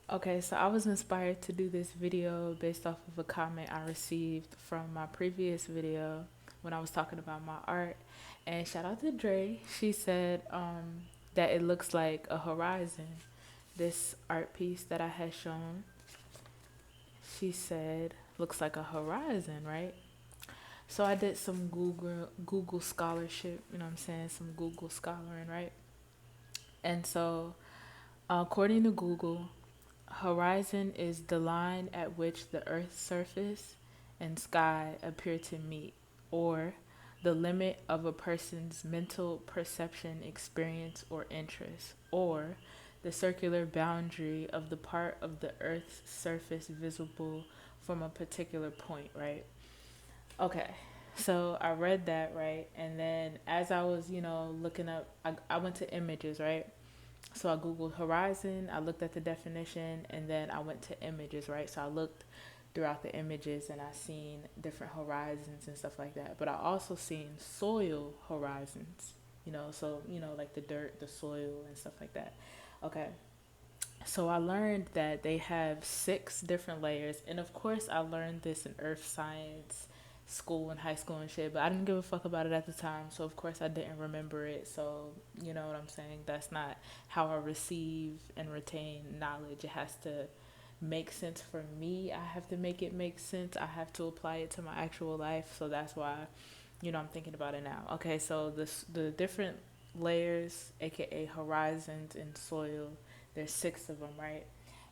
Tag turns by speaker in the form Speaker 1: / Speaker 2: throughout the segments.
Speaker 1: Okay, so I was inspired to do this video based off of a comment I received from my previous video when I was talking about my art. And shout out to Dre. She said that it looks like a horizon. This art piece that I had shown, she said, looks like a horizon, right? So I did some Google scholarship, you know what I'm saying? Some Google scholaring, right? And so according to Google, horizon is the line at which the Earth's surface and sky appear to meet, or the limit of a person's mental perception, experience, or interest, or the circular boundary of the part of the Earth's surface visible from a particular point, right? Okay. So I read that, right? And then as I was, looking up, I went to images, right? So I Googled horizon, I looked at the definition, and then I went to images, right? So I looked throughout the images and I seen different horizons and stuff like that. But I also seen soil horizons, so, like the dirt, the soil, and stuff like that. Okay. So I learned that they have 6 different layers. And of course, I learned this in earth science school and high school and shit, but I didn't give a fuck about it at the time. So of course I didn't remember it. So you know what I'm saying? That's not how I receive and retain knowledge. It has to make sense for me. I have to make it make sense. I have to apply it to my actual life. So that's why, I'm thinking about it now. Okay, so the different layers, aka horizons in soil, there's 6 of them, right?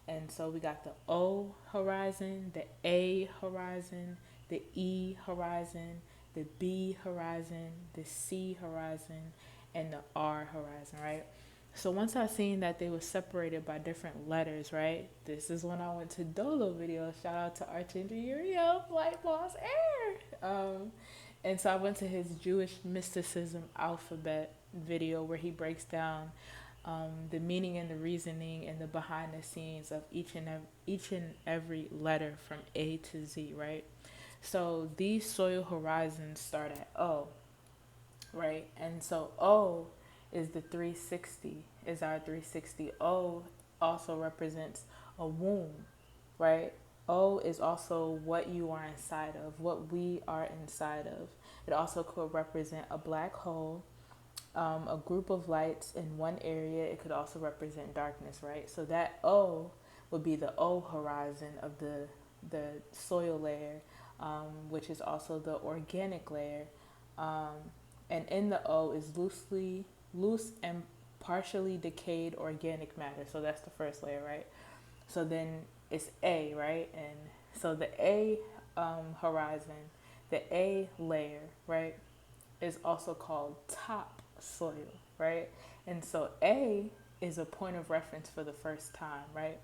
Speaker 1: And so we got the O horizon, the A horizon, the E horizon, the B horizon, the C horizon, and the R horizon, right? So once I seen that they were separated by different letters, right? This is when I went to Doelow video. Shout out to Archangel Uriel, Flight Boss Air. And so I went to his Jewish mysticism alphabet video where he breaks down the meaning and the reasoning and the behind the scenes of each and every letter from A to Z, right? So these soil horizons start at O, right? And so O is the 360, is our 360. O also represents a womb, right? O is also what you are inside of, what we are inside of. It also could represent a black hole, a group of lights in one area. It could also represent darkness, right? So that O would be the O horizon of the soil layer, which is also the organic layer. Um, and in the O is loose and partially decayed organic matter. So that's the first layer, right? So then it's A, right? And so the A horizon, the A layer, right, is also called top soil, right? And so A is a point of reference for the first time, right?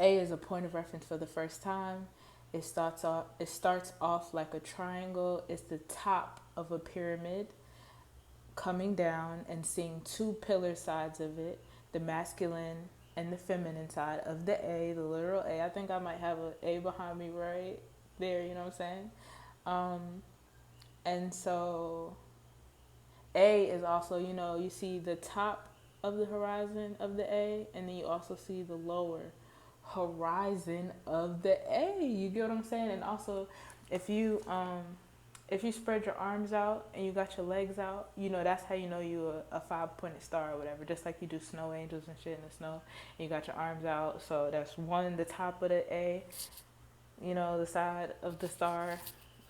Speaker 1: A is a point of reference for the first time. It starts off like a triangle. It's the top of a pyramid coming down and seeing 2 pillar sides of it, the masculine and the feminine side of the A, the literal A. I think I might have an A behind me right there, you know what I'm saying? Um, and so A is also, you see the top of the horizon of the A, and then you also see the lower horizon of the A. You get what I'm saying? And also, if you spread your arms out and you got your legs out, that's how you know you a 5 pointed star or whatever. Just like you do snow angels and shit in the snow, and you got your arms out. So that's one, the top of the A, the side of the star,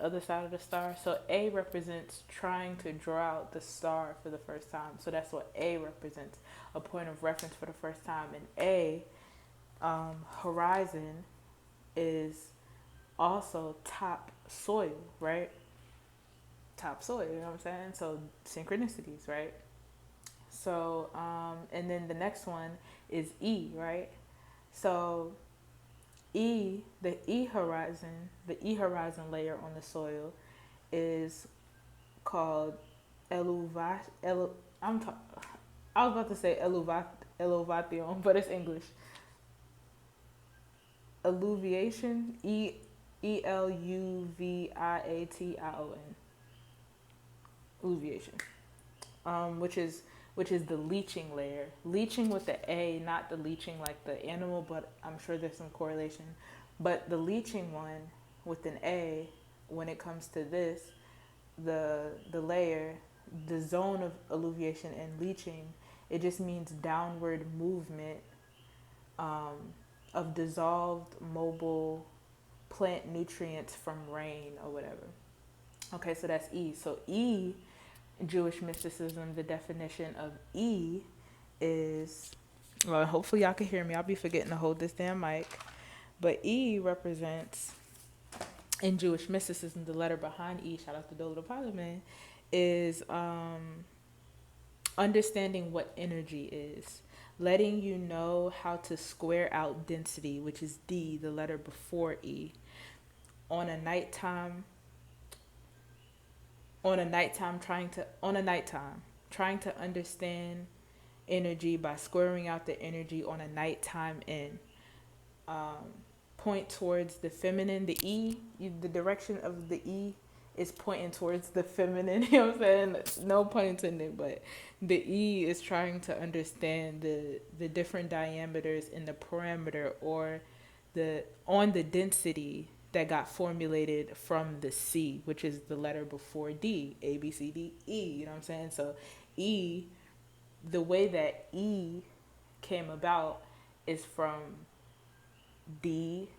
Speaker 1: other side of the star. So A represents trying to draw out the star for the first time. So that's what A represents, a point of reference for the first time. And A, horizon, is also top soil, right? Top soil, you know what I'm saying? So synchronicities, right? So, and then the next one is E, right? So the E horizon layer on the soil is called eluvat. I'm ta- I was about to say eluvation, but it's English. Alluviation. Eluviation. Alluviation. Which is which is the leaching layer. Leaching with the A, not the leaching like the animal, but I'm sure there's some correlation. But the leaching one with an A, when it comes to this, the layer, the zone of alluviation and leaching, it just means downward movement um, of dissolved mobile plant nutrients from rain or whatever. Okay, so that's E. So E, Jewish mysticism, the definition of E is, well, hopefully y'all can hear me. I'll be forgetting to hold this damn mic. But E represents, in Jewish mysticism, the letter behind E, shout out to Doelow Da Pilotman, is understanding what energy is, letting you know how to square out density, which is D, the letter before E. On a nighttime, trying to understand energy by squaring out the energy on a nighttime in. Point towards the feminine. The E, the direction of the E is pointing towards the feminine. You know what I'm saying? No pun intended, but the E is trying to understand the different diameters in the parameter or the density that got formulated from the C, which is the letter before D, A, B, C, D, E. You know what I'm saying? So E, the way that E came about is from D,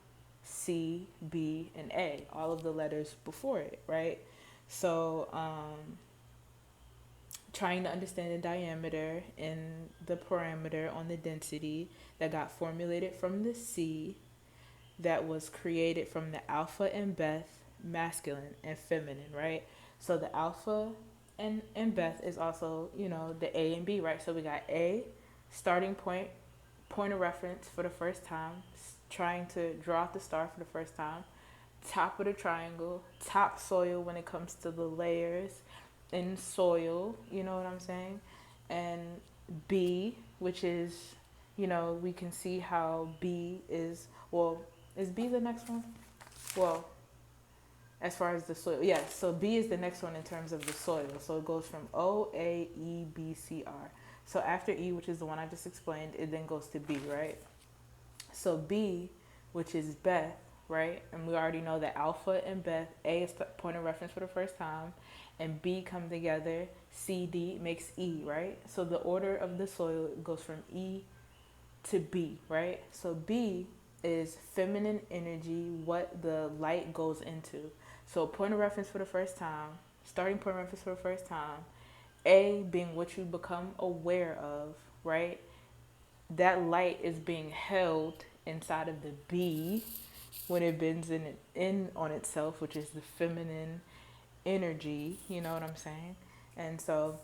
Speaker 1: C, B, and A, all of the letters before it, right? So trying to understand the diameter and the parameter on the density that got formulated from the C, that was created from the alpha and Beth, masculine and feminine, right? So the alpha and Beth is also, the A and B, right? So we got A, starting point, point of reference for the first time, trying to draw out the star for the first time, top of the triangle, top soil when it comes to the layers in soil, you know what I'm saying? And B, which is, we can see how B is, well, is B the next one? Well, as far as the soil, yes. So B is the next one in terms of the soil. So it goes from O, A, E, B, C, R. So after E, which is the one I just explained, it then goes to B, right? So B, which is Beth, right? And we already know that alpha and Beth, A is the point of reference for the first time, and B come together, C, D makes E, right? So the order of the soil goes from E to B, right? So B is feminine energy, what the light goes into. So point of reference for the first time, starting point of reference for the first time, A being what you become aware of, right? That light is being held inside of the B when it bends in on itself, which is the feminine energy, you know what I'm saying? And so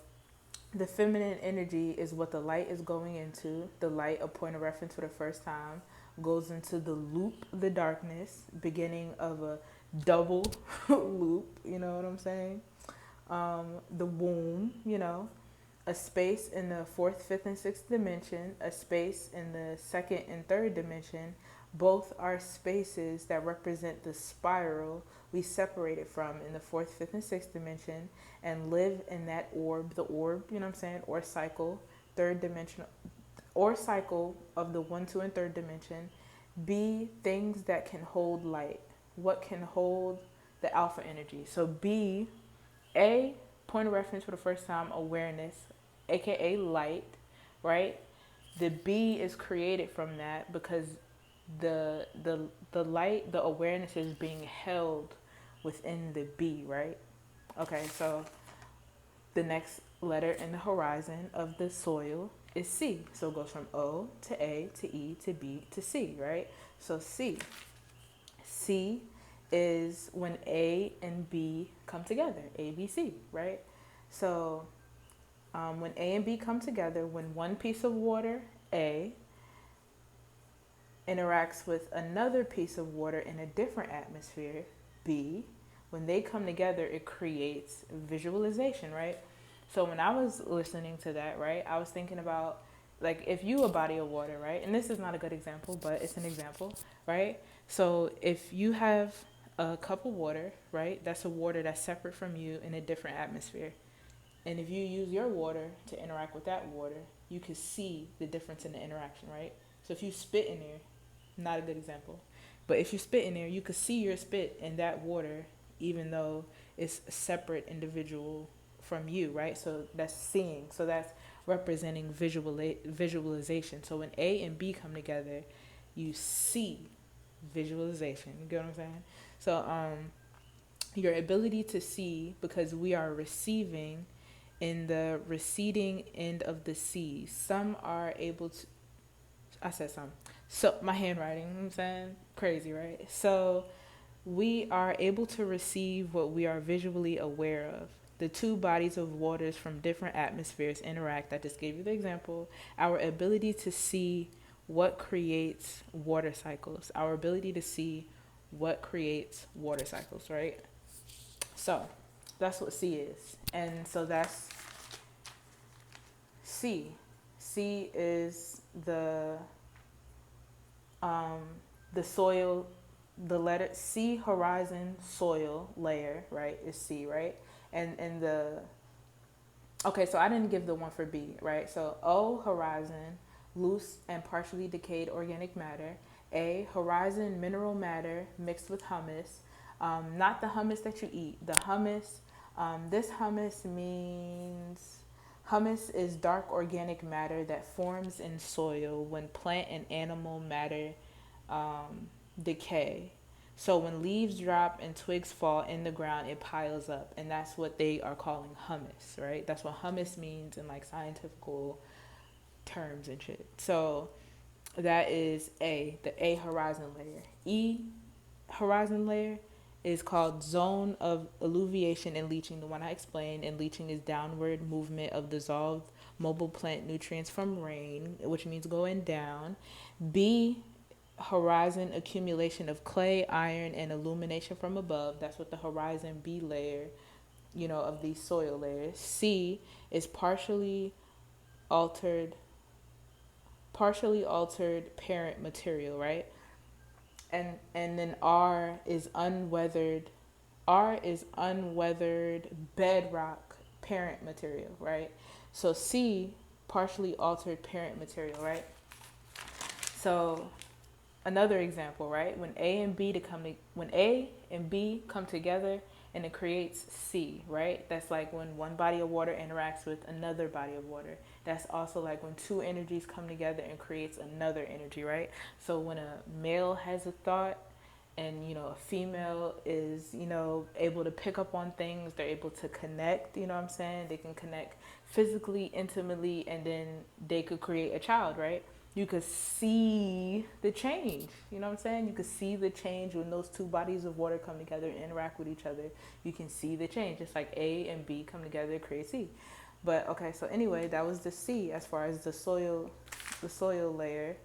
Speaker 1: the feminine energy is what the light is going into. The light, a point of reference for the first time, goes into the loop, the darkness, beginning of a double loop, you know what I'm saying? The womb, a space in the fourth, fifth, and sixth dimension, a space in the second and third dimension. Both are spaces that represent the spiral we separated from in the fourth, fifth, and sixth dimension and live in that orb, the orb, you know what I'm saying, or cycle, third dimension, or cycle of the 1, 2, and third dimension. B, things that can hold light. What can hold the alpha energy? So B, A, point of reference for the first time, awareness, aka light, right? The B is created from that because the light, the awareness is being held within the B, right? Okay, so the next letter in the horizon of the soil is C. So it goes from O to A to E to B to C, right? So C. C is when A and B come together, A, B, C, right? So when A and B come together, when one piece of water, A, interacts with another piece of water in a different atmosphere, B, when they come together, it creates visualization, right? So when I was listening to that, right, I was thinking about, like, if you a body of water, right, and this is not a good example, but it's an example, right? So if you have a cup of water, right, that's a water that's separate from you in a different atmosphere. And if you use your water to interact with that water, you can see the difference in the interaction, right? So if you spit in there, not a good example, but if you spit in there, you could see your spit in that water, even though it's a separate individual from you, right? So that's seeing. So that's representing visualization. So when A and B come together, you see visualization. You get what I'm saying? So your ability to see, because we are receiving in the receding end of the sea. Some are able to, I said some. So my handwriting, you know what I'm saying? Crazy, right? So we are able to receive what we are visually aware of. The two bodies of waters from different atmospheres interact. I just gave you the example. Our ability to see what creates water cycles. Our ability to see what creates water cycles, right? So that's what C is. And so that's C. C is the soil, the letter C, horizon soil layer, right? Is C, right? And the okay, so I didn't give the one for B, right? So O, horizon, loose and partially decayed organic matter. A, horizon, mineral matter mixed with humus. Not the hummus that you eat. The humus, this humus means, humus is dark organic matter that forms in soil when plant and animal matter decay. So when leaves drop and twigs fall in the ground, it piles up, and that's what they are calling humus, right? That's what humus means in like scientific terms and shit. So that is A, the A horizon layer. E horizon layer is called zone of alluviation and leaching, the one I explained. And leaching is downward movement of dissolved mobile plant nutrients from rain, which means going down. B, horizon accumulation of clay, iron, and illumination from above. That's what the horizon B layer, of these soil layers. C is altered partially altered parent material, right? And then R is unweathered bedrock parent material, right? So C, partially altered parent material, right? So another example, right? When A and B come together and it creates C, right? That's like when one body of water interacts with another body of water. That's also like when two energies come together and creates another energy, right? So when a male has a thought and a female is able to pick up on things, they're able to connect, what I'm saying? They can connect physically, intimately, and then they could create a child, right? You could see the change. You know what I'm saying? You could see the change when those two bodies of water come together and interact with each other. You can see the change. It's like A and B come together to create C. But okay, so anyway, that was the C as far as the soil layer.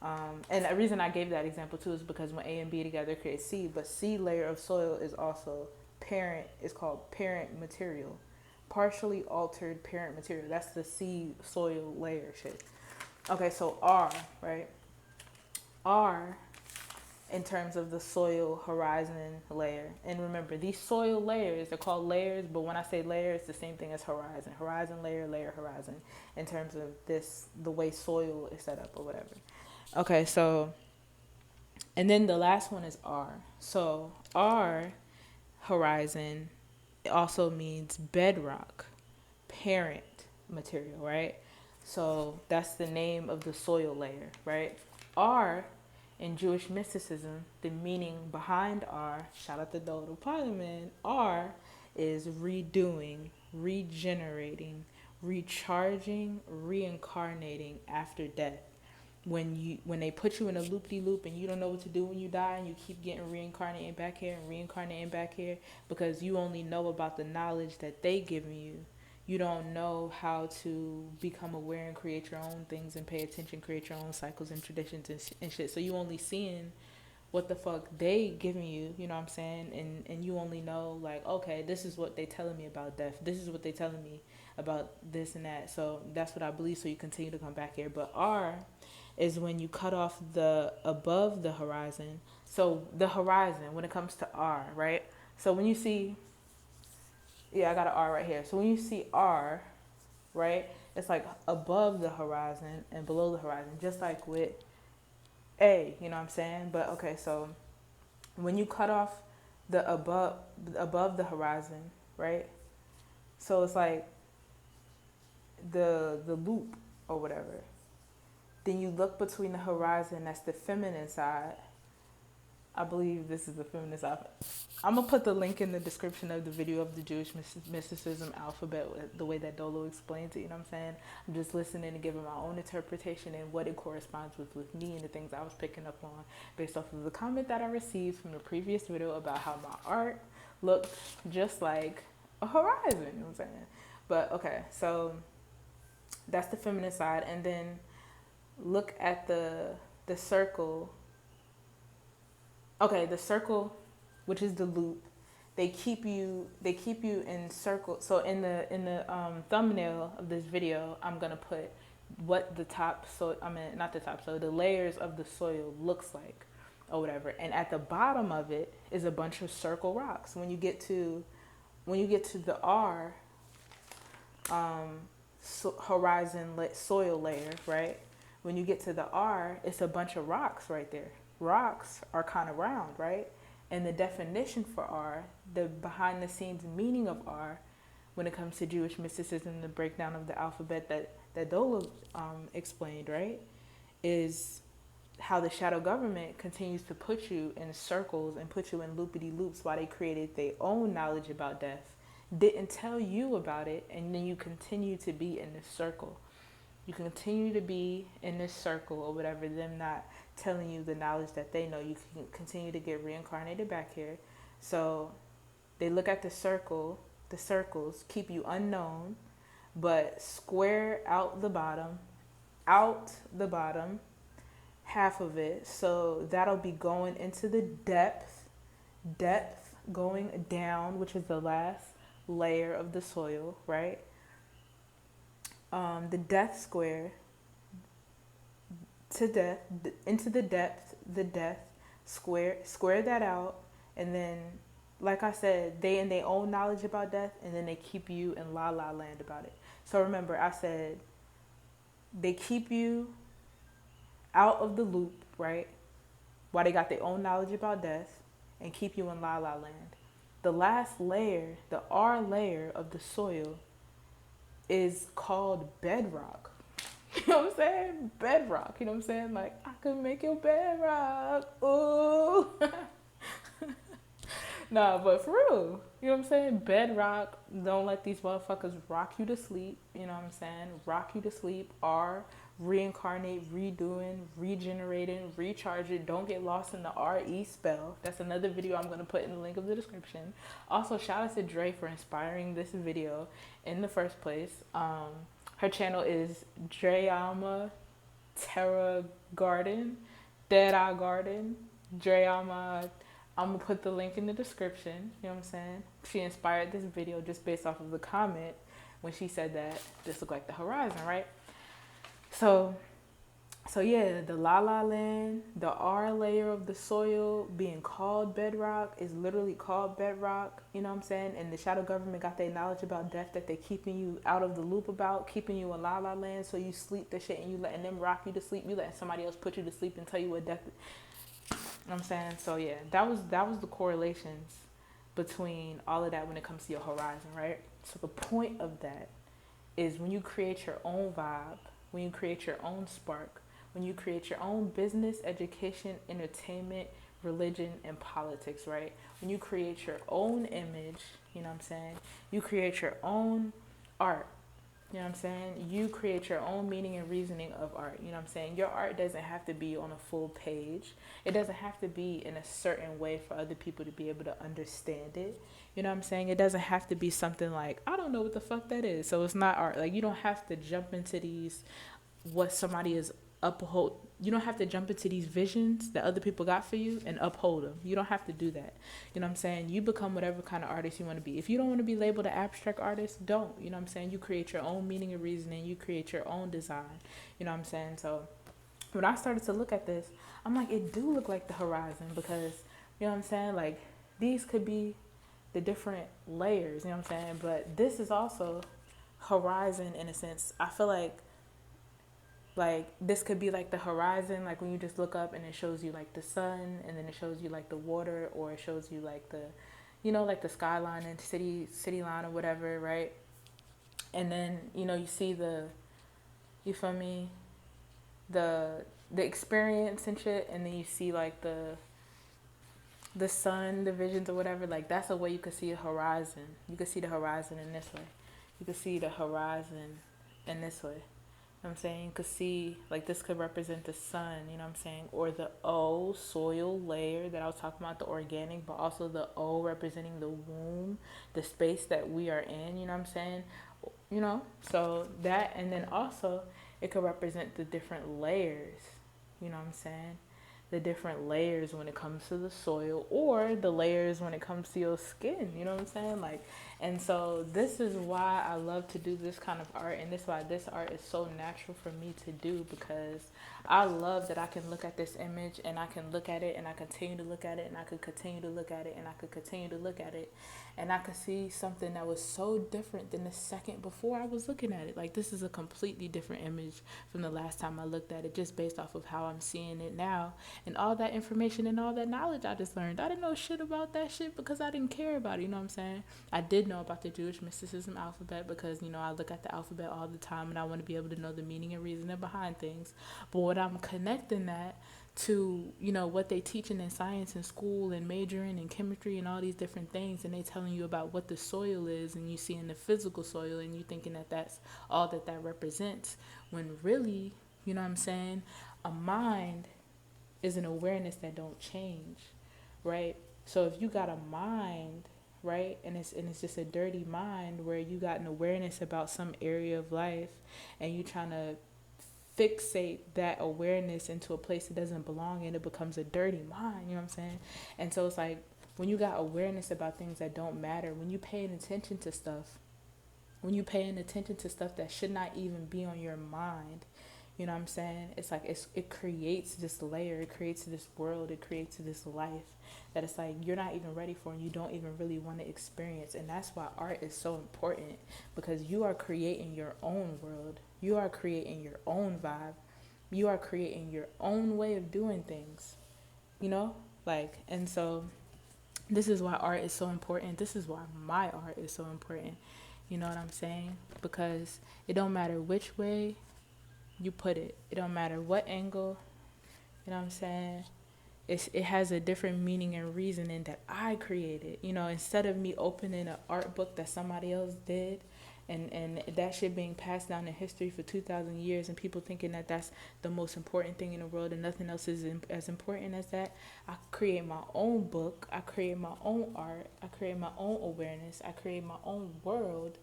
Speaker 1: And the reason I gave that example too is because when A and B together create C, but C layer of soil is also parent. It's called parent material, partially altered parent material. That's the C soil layer shit. Okay, so R, right? R in terms of the soil horizon layer. And remember, these soil layers, they're called layers, but when I say layer, it's the same thing as horizon. Horizon layer, layer, horizon, in terms of the way soil is set up or whatever. Okay, so, and then the last one is R. So R, horizon, it also means bedrock, parent material, right? So that's the name of the soil layer, right? R, in Jewish mysticism, the meaning behind R, shout out to Doelow Da Pilotman, R is redoing, regenerating, recharging, reincarnating after death. When they put you in a loop-de-loop and you don't know what to do when you die, and you keep getting reincarnating back here and reincarnating back here because you only know about the knowledge that they give you. You don't know how to become aware and create your own things and pay attention, create your own cycles and traditions and shit. So you only seeing what the fuck they giving you, you know what I'm saying? And you only know like, okay, this is what they telling me about death. This is what they telling me about this and that. So that's what I believe. So you continue to come back here. But R is when you cut off the above the horizon. So the horizon when it comes to R, right? So when you see Yeah, I got an R right here. So when you see R, right, it's like above the horizon and below the horizon, just like with A, you know what I'm saying? But okay, so when you cut off the above the horizon, right? So it's like the loop or whatever. Then you look between the horizon, that's the feminine side. I believe this is the feminine side. I'm gonna put the link in the description of the video of the Jewish mysticism alphabet, the way that Doelow explains it. You know what I'm saying? I'm just listening and giving my own interpretation and what it corresponds with me and the things I was picking up on based off of the comment that I received from the previous video about how my art looked just like a horizon. You know what I'm saying? But okay, so that's the feminine side, and then look at the circle. Okay, the circle, which is the loop, they keep you in circle. So in the thumbnail of this video, I'm gonna put what the top, so I mean not the top, so the layers of the soil looks like or whatever. And at the bottom of it is a bunch of circle rocks. When you get to the R, horizon soil layer, right? When you get to the R, it's a bunch of rocks right there. Rocks are kind of round, right? And the definition for R, the behind the scenes meaning of R, when it comes to Jewish mysticism, the breakdown of the alphabet that Doelow explained, right, is how the shadow government continues to put you in circles and put you in loopity loops while they created their own knowledge about death, didn't tell you about it, and then you continue to be in this circle. You continue to be in this circle or whatever, them not telling you the knowledge that they know. You can continue to get reincarnated back here. So they look at the circles keep you unknown, but square out the bottom, half of it. So that'll be going into the depth going down, which is the last layer of the soil, right? The death square to death, into the death square that out, and then, like I said, they in their own knowledge about death, and then they keep you in la la land about it. So remember, I said they keep you out of the loop, right? While they got their own knowledge about death, and keep you in la la land. The last layer, the R layer of the soil, is called bedrock. You know what I'm saying? Bedrock. You know what I'm saying? Like, I could make your bedrock. Ooh. Nah, but for real. You know what I'm saying? Bedrock. Don't let these motherfuckers rock you to sleep. You know what I'm saying? Rock you to sleep. R, reincarnate, redoing, regenerating, recharging. Don't get lost in the RE spell. That's another video I'm going to put in the link of the description. Also, shout out to Dre for inspiring this video in the first place. Her channel is Dreama Terra Garden, Dead Eye Garden, Dreama. I'm going to put the link in the description. You know what I'm saying? She inspired this video just based off of the comment when she said that this looked like the horizon, right? So yeah, the La La Land, the R layer of the soil being called bedrock is literally called bedrock, you know what I'm saying? And the shadow government got their knowledge about death that they're keeping you out of the loop about, keeping you in La La Land, so you sleep the shit and you letting them rock you to sleep, you letting somebody else put you to sleep and tell you what death is. You know what I'm saying? So yeah, that was the correlations between all of that when it comes to your horizon, right? So the point of that is when you create your own vibe, when you create your own spark, when you create your own business, education, entertainment, religion, and politics, right? When you create your own image, you know what I'm saying? You create your own art, you know what I'm saying? You create your own meaning and reasoning of art, you know what I'm saying? Your art doesn't have to be on a full page. It doesn't have to be in a certain way for other people to be able to understand it. You know what I'm saying? It doesn't have to be something like, I don't know what the fuck that is, so it's not art. Like, you don't have to jump into these, what somebody is uphold. You don't have to jump into these visions that other people got for you and uphold them. You don't have to do that. You know what I'm saying? You become whatever kind of artist you want to be. If you don't want to be labeled an abstract artist, don't. You know what I'm saying? You create your own meaning and reasoning. You create your own design. You know what I'm saying? So when I started to look at this, I'm like, it do look like the horizon, because, you know what I'm saying? Like, these could be the different layers, you know what I'm saying? But this is also horizon in a sense. I feel like this could be like the horizon, like when you just look up and it shows you like the sun, and then it shows you like the water, or it shows you like the, like the skyline and city line or whatever, right? And then you see you feel me, the experience and shit, and then you see like the sun, the visions or whatever. Like that's a way you could see a horizon. You could see the horizon in this way. You could see the horizon in this way. You know what I'm saying? You could see, like, this could represent the sun, you know what I'm saying? Or the O, soil layer that I was talking about, the organic, but also the O representing the womb, the space that we are in, you know what I'm saying? So that, and then also it could represent the different layers, you know what I'm saying? The different layers when it comes to the soil, or the layers when it comes to your skin, you know what I'm saying? Like, and so this is why I love to do this kind of art, and this is why this art is so natural for me to do, because I love that I can look at this image and I can look at it and I continue to look at it and I could continue to look at it and I could continue to look at it, and I could see something that was so different than the second before I was looking at it. Like, this is a completely different image from the last time I looked at it, just based off of how I'm seeing it now, and all that information and all that knowledge I just learned. I didn't know shit about that shit because I didn't care about it, you know what I'm saying? I did know about the Jewish mysticism alphabet because, I look at the alphabet all the time and I want to be able to know the meaning and reasoning behind things. But what I'm connecting that to, what they teaching in science in school and majoring in chemistry and all these different things, and they telling you about what the soil is, and you see in the physical soil, and you thinking that that's all that represents, when really, you know what I'm saying, a mind is an awareness that don't change, right? So if you got a mind, right, and it's just a dirty mind where you got an awareness about some area of life, and you trying to fixate that awareness into a place it doesn't belong in, it becomes a dirty mind, you know what I'm saying? And so it's like, when you got awareness about things that don't matter, when you paying attention to stuff, that should not even be on your mind, you know what I'm saying? It's like it creates this layer, it creates this world, it creates this life that it's like you're not even ready for, and you don't even really want to experience. And that's why art is so important, because you are creating your own world, you are creating your own vibe, you are creating your own way of doing things, like. And so this is why art is so important. This is why my art is so important. You know what I'm saying? Because it don't matter which way you put it. It don't matter what angle, you know what I'm saying? It has a different meaning and reasoning that I created. Instead of me opening an art book that somebody else did, and that shit being passed down in history for 2,000 years, and people thinking that that's the most important thing in the world and nothing else is as important as that, I create my own book, I create my own art, I create my own awareness, I create my own world.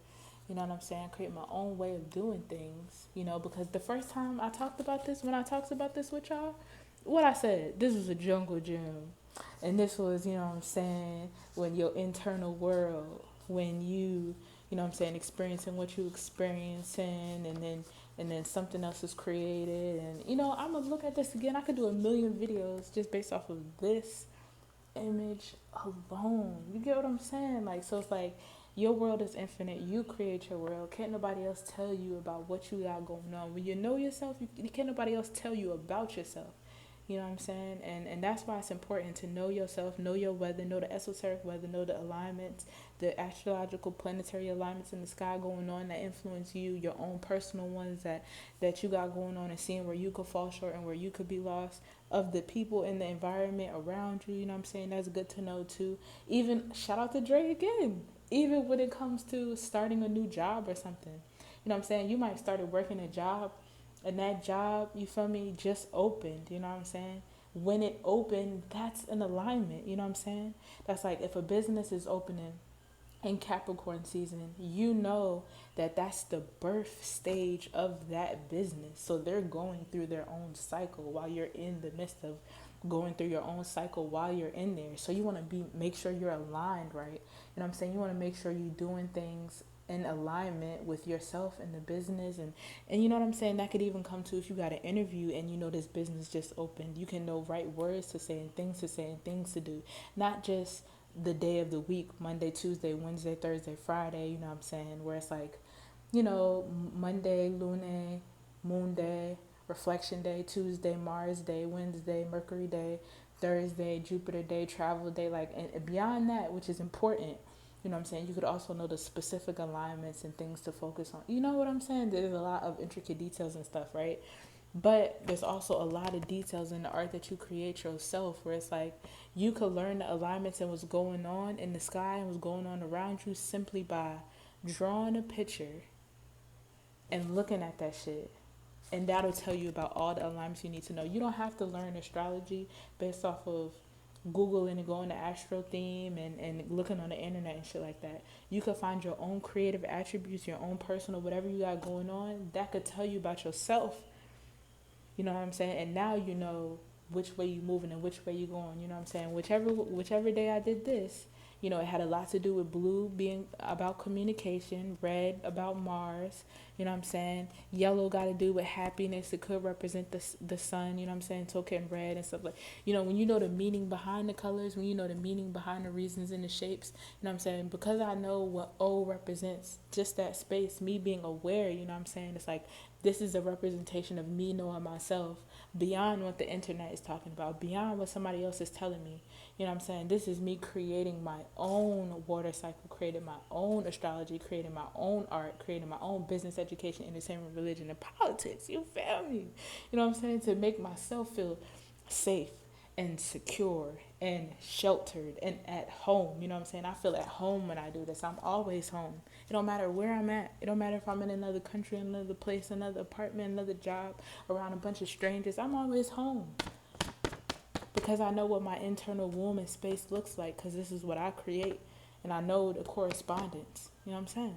Speaker 1: You know what I'm saying? I create my own way of doing things, because the first time I talked about this, when I talked about this with y'all, what I said, this was a jungle gym. And this was, you know what I'm saying, when your internal world, when you know what I'm saying, experiencing what you experiencing, and then something else is created. And, I'm going to look at this again. I could do a million videos just based off of this image alone. You get what I'm saying? Like, so it's like, your world is infinite. You create your world. Can't nobody else tell you about what you got going on. When you know yourself, you can't nobody else tell you about yourself. You know what I'm saying? And that's why it's important to know yourself, know your weather, know the esoteric weather, know the alignments, the astrological planetary alignments in the sky going on that influence you, your own personal ones that you got going on, and seeing where you could fall short and where you could be lost, of the people in the environment around you. You know what I'm saying? That's good to know too. Even shout out to Dre again. Even when it comes to starting a new job or something. You know what I'm saying? You might started working a job, and that job, you feel me, just opened, you know what I'm saying? When it opened, that's an alignment, you know what I'm saying? That's like, if a business is opening in Capricorn season, you know that that's the birth stage of that business. So they're going through their own cycle while you're in the midst of going through your own cycle while you're in there. So you want to make sure you're aligned, right? You know what I'm saying? You want to make sure you're doing things in alignment with yourself and the business, and you know what I'm saying? That could even come to, if you got an interview and this business just opened, you can know right words to say and things to do, not just the day of the week, Monday, Tuesday, Wednesday, Thursday, Friday, you know what I'm saying? Where it's like, Monday, Lune, Moon Day, Reflection Day, Tuesday, Mars Day, Wednesday, Mercury Day, Thursday, Jupiter Day, Travel Day, like, and beyond that, which is important, you know what I'm saying? You could also know the specific alignments and things to focus on. You know what I'm saying? There's a lot of intricate details and stuff, right? But there's also a lot of details in the art that you create yourself where it's like you could learn the alignments and what's going on in the sky and what's going on around you simply by drawing a picture and looking at that shit. And that'll tell you about all the alignments you need to know. You don't have to learn astrology based off of Googling and going to astro theme and looking on the internet and shit like that. You could find your own creative attributes, your own personal, whatever you got going on, that could tell you about yourself. You know what I'm saying? And now you know which way you moving and which way you going. You know what I'm saying? Whichever day I did this, it had a lot to do with blue being about communication, red about Mars, you know what I'm saying? Yellow got to do with happiness. It could represent the sun, you know what I'm saying? Token red and stuff like, when you know the meaning behind the colors, when you know the meaning behind the reasons and the shapes, you know what I'm saying? Because I know what O represents, just that space, me being aware, you know what I'm saying? It's like, this is a representation of me knowing myself beyond what the internet is talking about, beyond what somebody else is telling me. You know what I'm saying? This is me creating my own water cycle, creating my own astrology, creating my own art, creating my own business, education, entertainment, religion, and politics. You feel me? You know what I'm saying? To make myself feel safe and secure and sheltered and at home. You know what I'm saying? I feel at home when I do this. I'm always home. It don't matter where I'm at. It don't matter if I'm in another country, another place, another apartment, another job, around a bunch of strangers. I'm always home. Because I know what my internal womb and space looks like, because this is what I create. And I know the correspondence. You know what I'm saying?